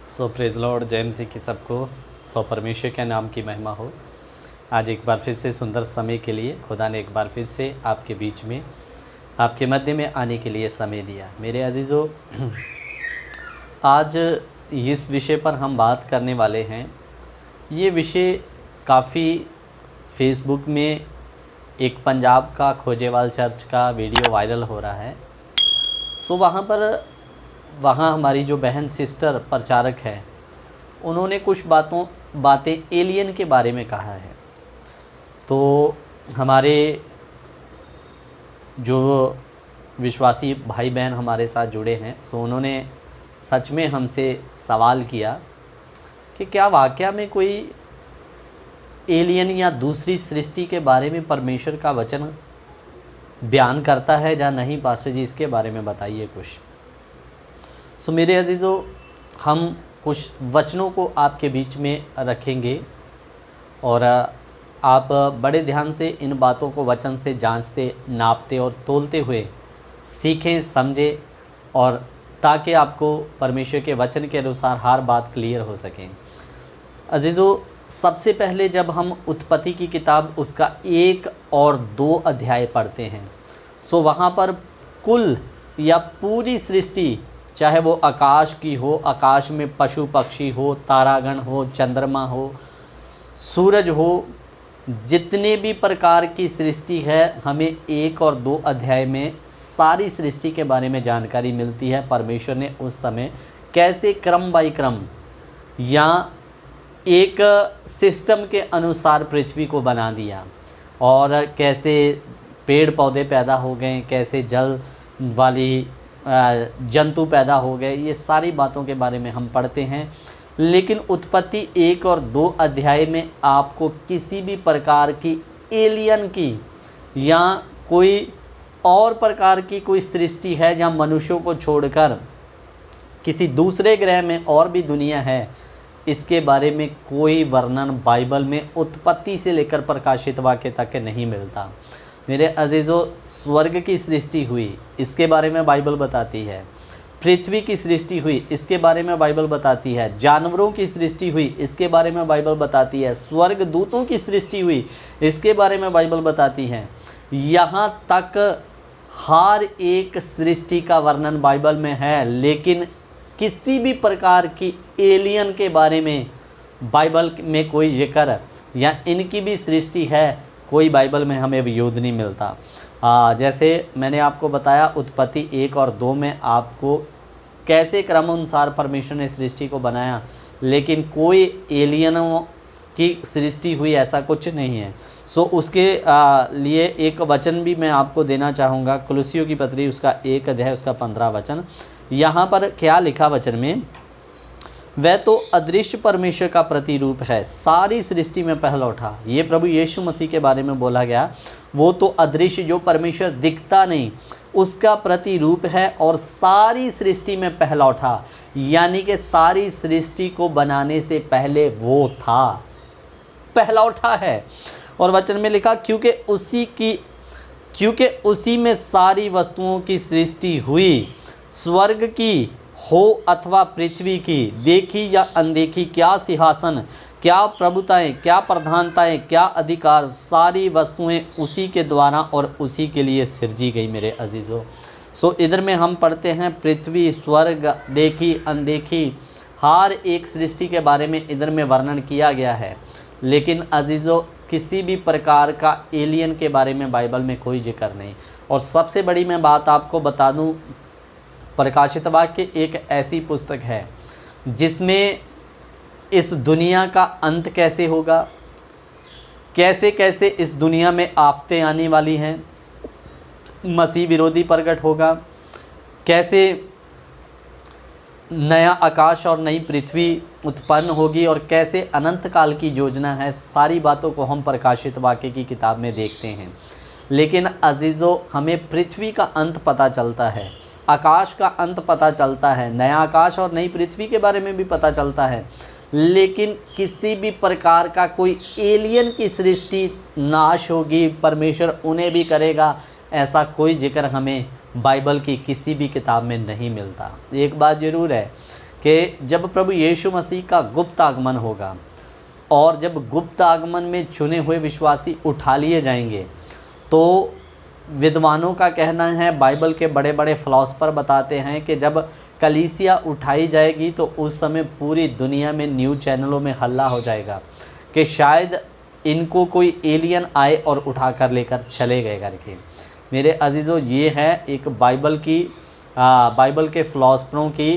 सो praise Lord, जय मसीह की सबको। सो परमेश्वर के नाम की महिमा हो। आज एक बार फिर से सुंदर समय के लिए खुदा ने एक बार फिर से आपके बीच में, आपके मध्य में आने के लिए समय दिया। मेरे अजीज़ों, आज इस विषय पर हम बात करने वाले हैं। ये विषय काफ़ी फेसबुक में एक पंजाब का खोजेवाल चर्च का वीडियो वायरल हो रहा है। सो वहाँ हमारी जो बहन सिस्टर प्रचारक है, उन्होंने कुछ बातें एलियन के बारे में कहा है। तो हमारे जो विश्वासी भाई बहन हमारे साथ जुड़े हैं, सो उन्होंने सच में हमसे सवाल किया कि क्या वाकया में कोई एलियन या दूसरी सृष्टि के बारे में परमेश्वर का वचन बयान करता है या नहीं। पास्टर जी, इसके बारे में बताइए कुछ। सो मेरे अजीज़ों, हम कुछ वचनों को आपके बीच में रखेंगे और आप बड़े ध्यान से इन बातों को वचन से जांचते, नापते और तोलते हुए सीखें, समझें, और ताकि आपको परमेश्वर के वचन के अनुसार हर बात क्लियर हो सकें। अजीज़ों, सबसे पहले जब हम उत्पत्ति की किताब उसका 1 और 2 अध्याय पढ़ते हैं, सो वहाँ पर कुल या पूरी सृष्टि, चाहे वो आकाश की हो, आकाश में पशु पक्षी हो, तारागण हो, चंद्रमा हो, सूरज हो, जितने भी प्रकार की सृष्टि है, हमें 1 और 2 अध्याय में सारी सृष्टि के बारे में जानकारी मिलती है। परमेश्वर ने उस समय कैसे क्रम बाई क्रम या एक सिस्टम के अनुसार पृथ्वी को बना दिया, और कैसे पेड़ पौधे पैदा हो गए, कैसे जल वाली जंतु पैदा हो गए। ये सारी बातों के बारे में हम पढ़ते हैं। लेकिन उत्पत्ति 1 और 2 अध्याय में आपको किसी भी प्रकार की एलियन की या कोई और प्रकार की कोई सृष्टि है जहाँ मनुष्यों को छोड़कर किसी दूसरे ग्रह में और भी दुनिया है, इसके बारे में कोई वर्णन बाइबल में उत्पत्ति से लेकर प्रकाशित वाक्य तक नहीं मिलता। मेरे अजीज़ों, स्वर्ग की सृष्टि हुई, इसके बारे में बाइबल बताती है। पृथ्वी की सृष्टि हुई, इसके बारे में बाइबल बताती है। जानवरों की सृष्टि हुई, इसके बारे में बाइबल बताती है। स्वर्ग दूतों की सृष्टि हुई, इसके बारे में बाइबल बताती है। यहाँ तक हर एक सृष्टि का वर्णन बाइबल में है, लेकिन किसी भी प्रकार की एलियन के बारे में बाइबल में कोई जिक्र या इनकी भी सृष्टि है, कोई बाइबल में हमें विरोध नहीं मिलता। जैसे मैंने आपको बताया, उत्पत्ति 1 और 2 में आपको कैसे क्रमानुसार परमेश्वर ने सृष्टि को बनाया, लेकिन कोई एलियनों की सृष्टि हुई ऐसा कुछ नहीं है। सो उसके लिए एक वचन भी मैं आपको देना चाहूँगा। कुलुस्सियों की पत्री उसका 1 अध्याय उसका 15 वचन। यहाँ पर क्या लिखा वचन में? वह तो अदृश्य परमेश्वर का प्रतिरूप है, सारी सृष्टि में पहला उठा। ये प्रभु यीशु मसीह के बारे में बोला गया। वो तो अदृश्य, जो परमेश्वर दिखता नहीं, उसका प्रतिरूप है और सारी सृष्टि में पहला उठा। यानी कि सारी सृष्टि को बनाने से पहले वो था, पहला उठा है। और वचन में लिखा, क्योंकि उसी में सारी वस्तुओं की सृष्टि हुई, स्वर्ग की हो अथवा पृथ्वी की, देखी या अनदेखी, क्या सिंहासन, क्या प्रभुताएं, क्या प्रधानताएं, क्या अधिकार, सारी वस्तुएं उसी के द्वारा और उसी के लिए सिरजी गई। मेरे अजीज़ों, सो इधर में हम पढ़ते हैं पृथ्वी, स्वर्ग, देखी, अनदेखी, हर एक सृष्टि के बारे में इधर में वर्णन किया गया है। लेकिन अजीज़ों, किसी भी प्रकार का एलियन के बारे में बाइबल में कोई जिक्र नहीं। और सबसे बड़ी मैं बात आपको बता दूं, प्रकाशित वाक्य एक ऐसी पुस्तक है जिसमें इस दुनिया का अंत कैसे होगा, कैसे कैसे इस दुनिया में आफतें आने वाली हैं, मसीह विरोधी प्रकट होगा, कैसे नया आकाश और नई पृथ्वी उत्पन्न होगी, और कैसे अनंत काल की योजना है, सारी बातों को हम प्रकाशित वाक्य की किताब में देखते हैं। लेकिन अजीज़ों, हमें पृथ्वी का अंत पता चलता है, आकाश का अंत पता चलता है, नया आकाश और नई पृथ्वी के बारे में भी पता चलता है। लेकिन किसी भी प्रकार का कोई एलियन की सृष्टि नाश होगी, परमेश्वर उन्हें भी करेगा, ऐसा कोई जिक्र हमें बाइबल की किसी भी किताब में नहीं मिलता। एक बात ज़रूर है कि जब प्रभु यीशु मसीह का गुप्त आगमन होगा और जब गुप्त आगमन में चुने हुए विश्वासी उठा लिए जाएंगे, तो विद्वानों का कहना है, बाइबल के बड़े बड़े फिलॉसफर बताते हैं कि जब कलीसिया उठाई जाएगी तो उस समय पूरी दुनिया में न्यूज़ चैनलों में हल्ला हो जाएगा कि शायद इनको कोई एलियन आए और उठा कर लेकर चले गए करके। मेरे अजीज़ों, ये है एक बाइबल के फिलॉसफरों की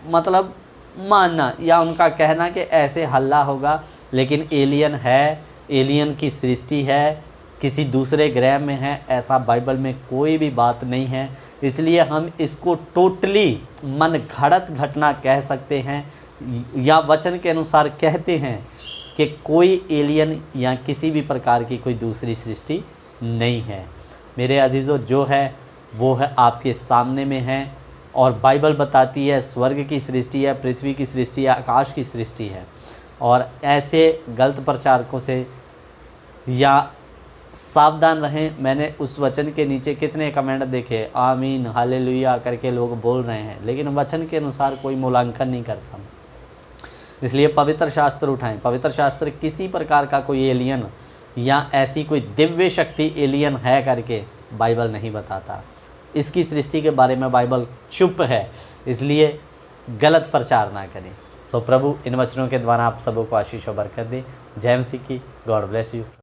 मतलब मानना या उनका कहना कि ऐसे हल्ला होगा, लेकिन एलियन है, एलियन की सृष्टि है, किसी दूसरे ग्रह में है, ऐसा बाइबल में कोई भी बात नहीं है। इसलिए हम इसको टोटली मन घड़त घटना कह सकते हैं या वचन के अनुसार कहते हैं कि कोई एलियन या किसी भी प्रकार की कोई दूसरी सृष्टि नहीं है। मेरे अजीज़ों, जो है वो है आपके सामने में है और बाइबल बताती है स्वर्ग की सृष्टि है, पृथ्वी की सृष्टि है, आकाश की सृष्टि है। और ऐसे गलत प्रचारकों से या सावधान रहें। मैंने उस वचन के नीचे कितने कमेंट देखे, आमीन हालेलुया करके लोग बोल रहे हैं, लेकिन वचन के अनुसार कोई मूल्यांकन नहीं करता। इसलिए पवित्र शास्त्र उठाएं। पवित्र शास्त्र किसी प्रकार का कोई एलियन या ऐसी कोई दिव्य शक्ति एलियन है करके बाइबल नहीं बताता। इसकी सृष्टि के बारे में बाइबल चुप है, इसलिए गलत प्रचार ना करें। सो प्रभु इन वचनों के द्वारा आप सबों को आशीष और बरकत दे। जय मसीह की। God bless you.